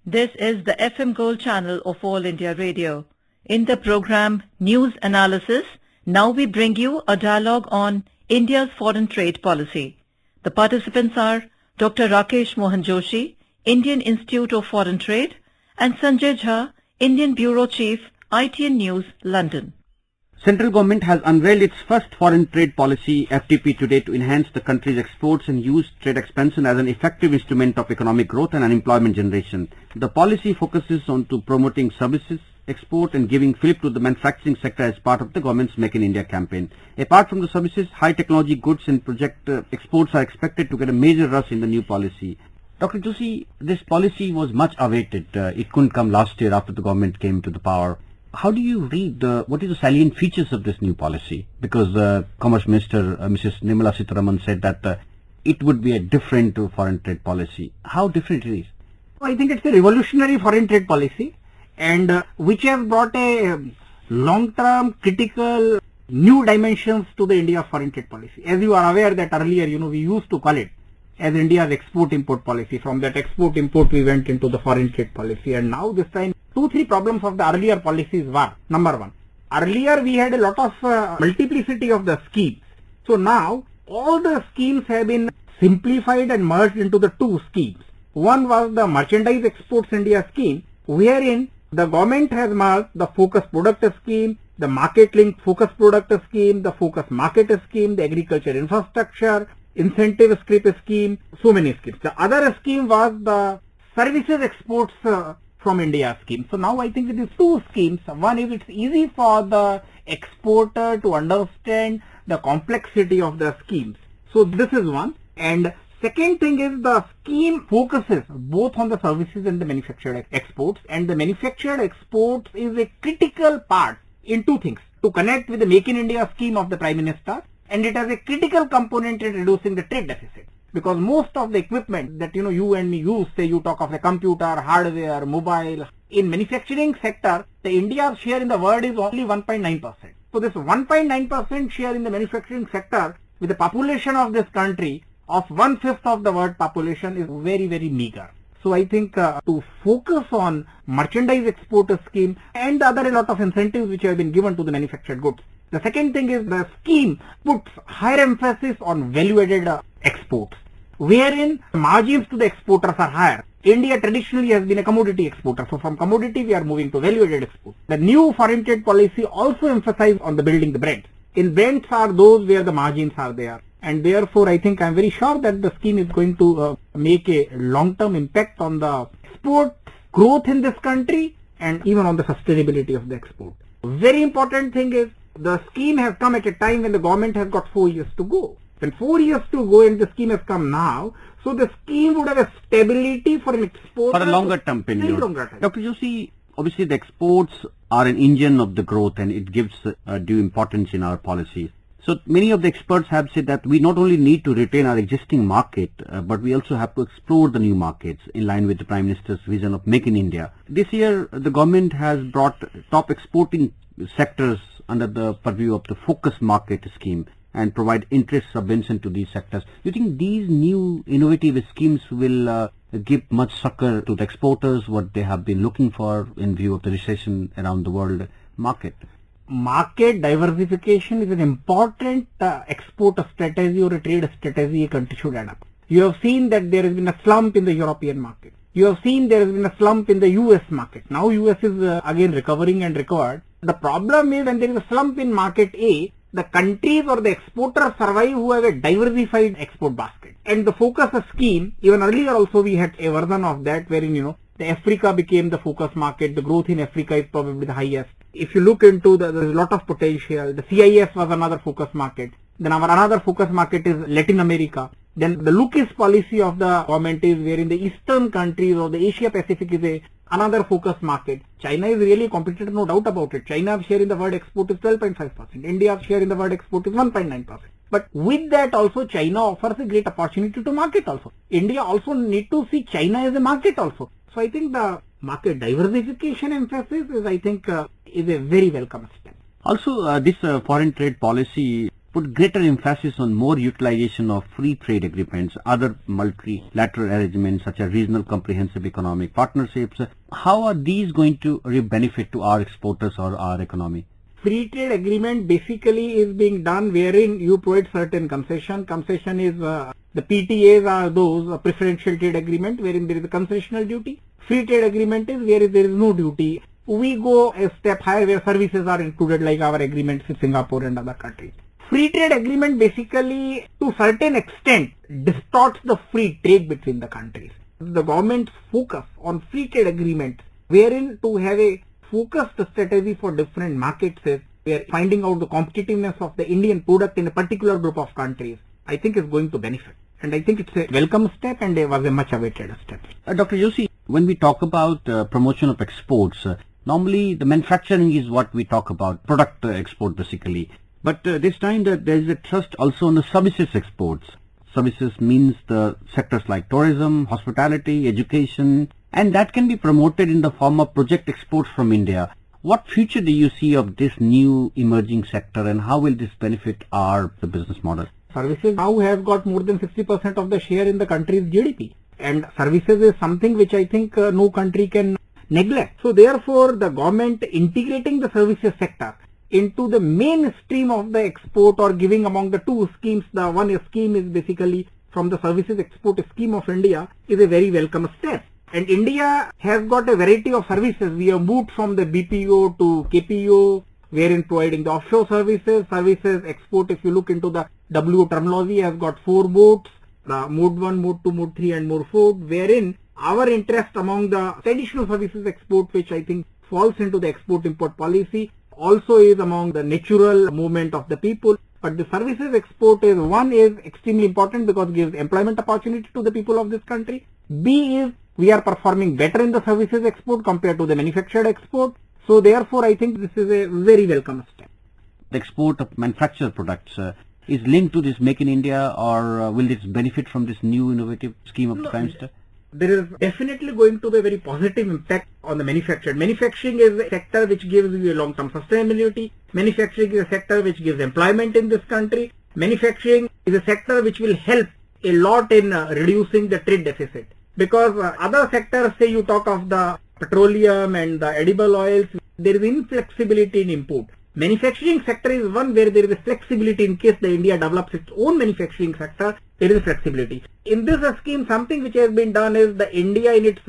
This is the FM Gold channel of All India Radio. In the program News Analysis, now we bring you a dialogue on India's foreign trade policy. The participants are Dr. Rakesh Mohan Joshi, Indian Institute of Foreign Trade, and Sanjay Jha, Indian Bureau Chief, ITN News, London. Central government has unveiled its first foreign trade policy FTP today to enhance the country's exports and use trade expansion as an effective instrument of economic growth and unemployment generation. The policy focuses on to promoting services, export and giving fillip to the manufacturing sector as part of the government's Make in India campaign. Apart from the services, high technology goods and project exports are expected to get a major rush in the new policy. Dr. Joshi, this policy was much awaited. It couldn't come last year after the government came to the power. How do you read what is the salient features of this new policy? Because Commerce Minister Mrs. Nirmala Sitharaman said that it would be a different foreign trade policy. How different it is? I think it's a revolutionary foreign trade policy, and which has brought a long-term, critical, new dimensions to the India foreign trade policy. As you are aware that earlier, we used to call it as India's export-import policy. From that export-import, we went into the foreign trade policy, and now this time, 2-3 problems of the earlier policies were, number one, earlier we had a lot of multiplicity of the schemes. So now, all the schemes have been simplified and merged into the 2 schemes. One was the Merchandise Exports India scheme, wherein the government has merged the Focus Product scheme, the Market Link Focus Product scheme, the Focus Market scheme, the Agriculture Infrastructure, Incentive Scrip scheme, so many schemes. The other scheme was the Services Exports from India scheme. So now I think it is 2 schemes. One is it's easy for the exporter to understand the complexity of the schemes. So this is one. And second thing is the scheme focuses both on the services and the manufactured exports, and the manufactured exports is a critical part in 2 things: to connect with the Make in India scheme of the Prime Minister, and it has a critical component in reducing the trade deficit. Because most of the equipment that you and me use, say you talk of a computer, hardware, mobile, in manufacturing sector, the India's share in the world is only 1.9%. So this 1.9% share in the manufacturing sector with the population of this country of 1/5 of the world population is very, very meager. So I think to focus on merchandise export scheme and the other a lot of incentives which have been given to the manufactured goods. The second thing is the scheme puts higher emphasis on value-added exports, wherein margins to the exporters are higher. India traditionally has been a commodity exporter, so from commodity we are moving to value-added export. The new foreign trade policy also emphasizes on the building the brands. In brands are those where the margins are there, and therefore I think I am very sure that the scheme is going to make a long-term impact on the export growth in this country and even on the sustainability of the export. Very important thing is the scheme has come at a time when the government has got 4 years to go. When 4 years to go and the scheme has come now, so the scheme would have a stability for an exporter. For a longer term period. Dr. Joshi, obviously the exports are an engine of the growth and it gives due importance in our policies. So many of the experts have said that we not only need to retain our existing market, but we also have to explore the new markets in line with the Prime Minister's vision of Make in India. This year, the government has brought top exporting sectors under the purview of the Focus Market scheme and provide interest subvention to these sectors. Do you think these new innovative schemes will give much succor to the exporters, what they have been looking for in view of the recession around the world market? Market diversification is an important export strategy or a trade strategy a country should adopt. You have seen that there has been a slump in the European market. You have seen there has been a slump in the US market. Now US is again recovering and recovered. The problem is when there is a slump in market A, the countries or the exporters survive who have a diversified export basket. And the focus scheme, even earlier also we had a version of that wherein the Africa became the focus market. The growth in Africa is probably the highest. If you look into there is a lot of potential. The CIS was another focus market. Then our another focus market is Latin America. Then the Lucas policy of the government is wherein the eastern countries or the Asia Pacific is another focus market. China is really a competitor, no doubt about it. China's share in the world export is 12.5%. India's share in the world export is 1.9%. But with that also China offers a great opportunity to market also. India also need to see China as a market also. So I think the market diversification emphasis is I think is a very welcome step. Also this foreign trade policy put greater emphasis on more utilization of free trade agreements, other multilateral arrangements such as regional comprehensive economic partnerships. How are these going to reap benefit to our exporters or our economy? Free trade agreement basically is being done wherein you provide certain concession. Concession is the PTAs are those preferential trade agreement wherein there is a concessional duty. Free trade agreement is where there is no duty. We go a step higher where services are included like our agreements with Singapore and other countries. Free trade agreement basically to certain extent distorts the free trade between the countries. The government's focus on free trade agreements wherein to have a focused strategy for different markets is we are finding out the competitiveness of the Indian product in a particular group of countries, I think is going to benefit. And I think it's a welcome step and it was a much awaited step. Dr. Joshi, when we talk about promotion of exports, normally the manufacturing is what we talk about, product export basically. But this time there is a thrust also on the services exports. Services means the sectors like tourism, hospitality, education, and that can be promoted in the form of project exports from India. What future do you see of this new emerging sector and how will this benefit our business model? Services now have got more than 60% of the share in the country's GDP. And services is something which I think no country can neglect. So therefore the government integrating the services sector into the mainstream of the export or giving among the two schemes, the one scheme is basically from the services export scheme of India is a very welcome step. And India has got a variety of services. We have moved from the BPO to KPO, wherein providing the offshore services, export. If you look into the WO terminology, has got 4 modes, the mode 1, mode 2, mode 3 and mode 4, wherein our interest among the traditional services export, which I think falls into the export import policy, also is among the natural movement of the people. But the services export is one is extremely important because it gives employment opportunity to the people of this country. B is we are performing better in the services export compared to the manufactured export. So therefore I think this is a very welcome step. The export of manufactured products is linked to this Make in India or will this benefit from this new innovative scheme of the Prime Minister? There is definitely going to be a very positive impact on the manufactured. Manufacturing is a sector which gives you a long-term sustainability. Manufacturing is a sector which gives employment in this country. Manufacturing is a sector which will help a lot in reducing the trade deficit. Because other sectors, say you talk of the petroleum and the edible oils, there is inflexibility in import. Manufacturing sector is one where there is a flexibility in case the India develops its own manufacturing sector, there is a flexibility. In this scheme, something which has been done is the India in its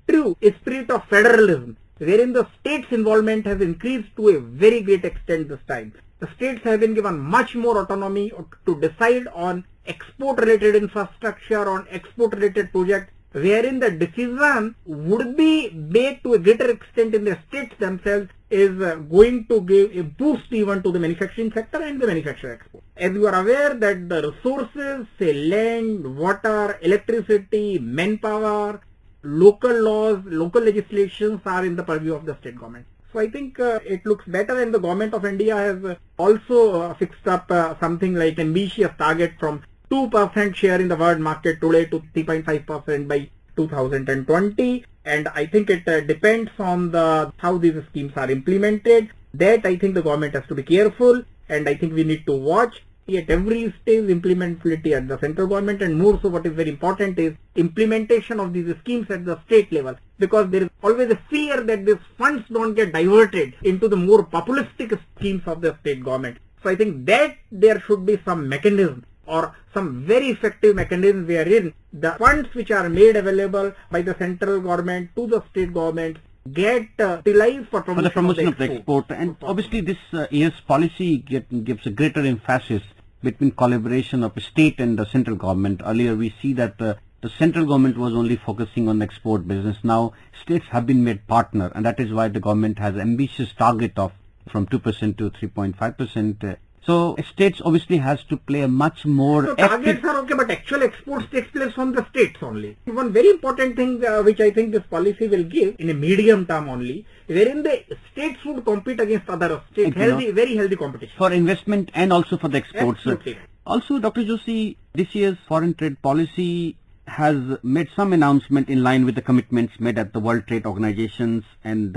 true spirit of federalism, wherein the states' involvement has increased to a very great extent this time. The states have been given much more autonomy to decide on export-related infrastructure, on export-related projects, wherein the decision would be made to a greater extent in the states themselves is going to give a boost even to the manufacturing sector and the manufacturing export. As you are aware that the resources, say land, water, electricity, manpower, local laws, local legislations are in the purview of the state government. So I think it looks better, and the government of India has also fixed up something like ambitious target from 2% share in the world market today to 3.5% by 2020, and I think it depends on how these schemes are implemented. That I think the government has to be careful, and I think we need to watch at every stage implementability at the central government, and more so what is very important is implementation of these schemes at the state level, because there is always a fear that these funds don't get diverted into the more populistic schemes of the state government. So I think that there should be some mechanism or some very effective mechanism wherein the funds which are made available by the central government to the state government get utilized for promotion of the export. And obviously this year's policy gives a greater emphasis between collaboration of state and the central government. Earlier we see that the central government was only focusing on the export business. Now states have been made partner, and that is why the government has ambitious target of from 2% to 3.5%. So states obviously has to play a much more so targets are okay, but actual exports takes place from the states only. One very important thing which I think this policy will give in a medium term only, wherein the states would compete against other states, very healthy competition. For investment and also for the exports. Absolutely. Also, Dr. Joshi, this year's foreign trade policy has made some announcement in line with the commitments made at the World Trade Organizations and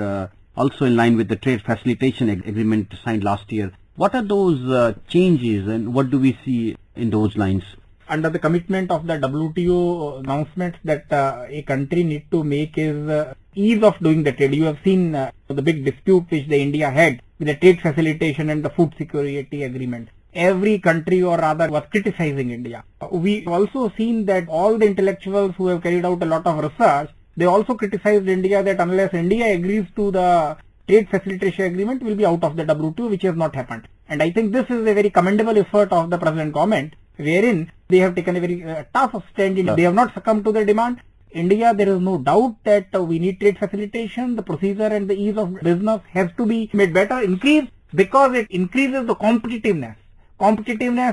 also in line with the trade facilitation agreement signed last year. What are those changes and what do we see in those lines? Under the commitment of the WTO announcements that a country need to make is ease of doing the trade. You have seen the big dispute which the India had with the trade facilitation and the food security agreement. Every country or rather was criticizing India. We also seen that all the intellectuals who have carried out a lot of research, they also criticized India that unless India agrees to the trade facilitation agreement will be out of the WTO, which has not happened. And I think this is a very commendable effort of the present government, wherein they have taken a very tough stand. They have not succumbed to the demand. India, there is no doubt that we need trade facilitation. The procedure and the ease of business has to be made better, increased, because it increases the competitiveness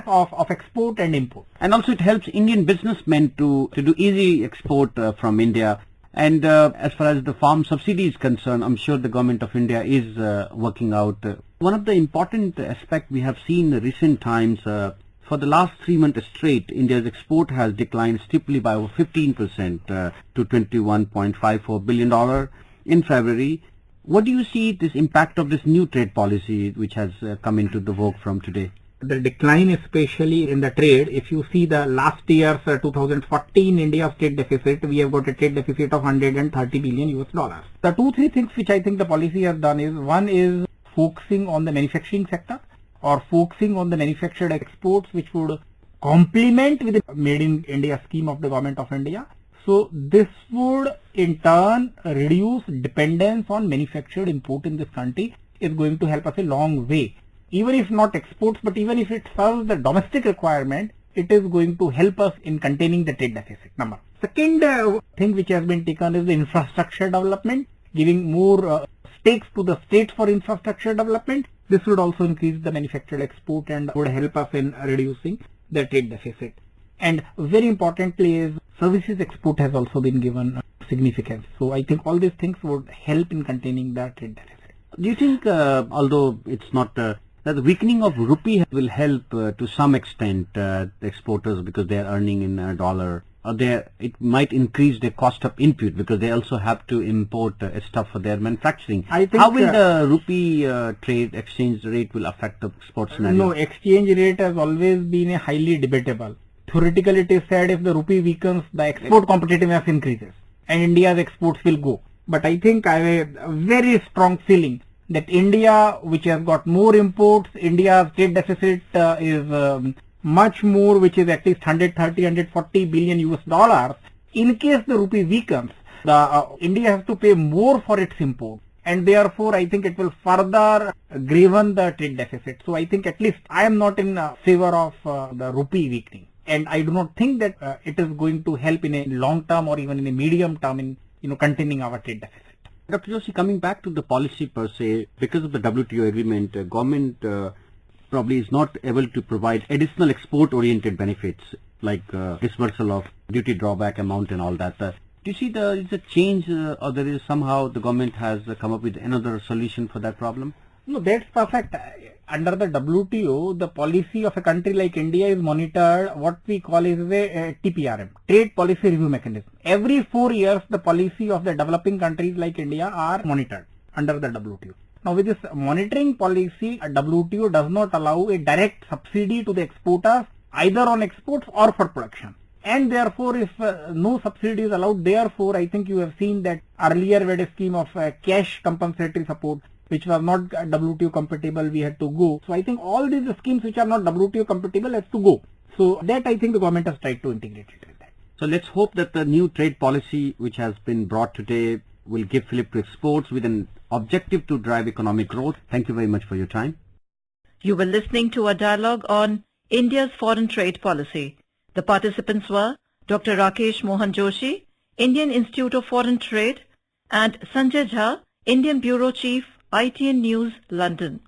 of export and import. And also it helps Indian businessmen to do easy export from India. And as far as the farm subsidy is concerned, I'm sure the government of India is working out. One of the important aspects we have seen in recent times, for the last 3 months straight, India's export has declined steeply by over 15% to $21.54 billion in February. What do you see this impact of this new trade policy which has come into the vogue from today? The decline especially in the trade, if you see the last year's 2014 India's trade deficit, we have got a trade deficit of 130 billion US dollars. The 2-3 things which I think the policy has done is, one is focusing on the manufacturing sector or focusing on the manufactured exports which would complement with the Made in India scheme of the government of India. So this would in turn reduce dependence on manufactured import in this country. Is going to help us a long way. Even if not exports, but even if it serves the domestic requirement, it is going to help us in containing the trade deficit. Number. Second thing which has been taken is the infrastructure development, giving more stakes to the states for infrastructure development. This would also increase the manufactured export and would help us in reducing the trade deficit. And very importantly is services export has also been given significance. So I think all these things would help in containing the trade deficit. Do you think, although it's not that the weakening of rupee will help to some extent the exporters because they are earning in a dollar, or it might increase their cost of input because they also have to import stuff for their manufacturing? I think how will the rupee trade exchange rate will affect the export scenario? No, exchange rate has always been a highly debatable. Theoretically, it is said if the rupee weakens, the export competitiveness increases and India's exports will go. But I think I have a very strong feeling that India, which has got more imports, India's trade deficit is much more, which is at least 130-140 billion US dollars. In case the rupee weakens, India has to pay more for its import, and therefore I think it will further graven the trade deficit. So I think at least I am not in favor of the rupee weakening, and I do not think that it is going to help in a long term or even in a medium term in containing our trade deficit. Dr. Joshi, coming back to the policy per se, because of the WTO agreement, government probably is not able to provide additional export-oriented benefits like dispersal of duty drawback amount and all that. Do you see there is a change or there is somehow the government has come up with another solution for that problem? No, that's perfect. Under the WTO, the policy of a country like India is monitored, what we call is a TPRM, Trade Policy Review Mechanism. Every 4 years, the policy of the developing countries like India are monitored under the WTO. Now, with this monitoring policy, WTO does not allow a direct subsidy to the exporters either on exports or for production. And therefore, if no subsidy is allowed, therefore, I think you have seen that earlier we had a scheme of cash compensatory support, which was not WTO compatible, we had to go. So I think all these schemes which are not WTO compatible has to go. So that I think the government has tried to integrate it with that. So let's hope that the new trade policy which has been brought today will give fillip to exports with an objective to drive economic growth. Thank you very much for your time. You were listening to a dialogue on India's foreign trade policy. The participants were Dr. Rakesh Mohan Joshi, Indian Institute of Foreign Trade, and Sanjay Jha, Indian Bureau Chief, ITN News, London.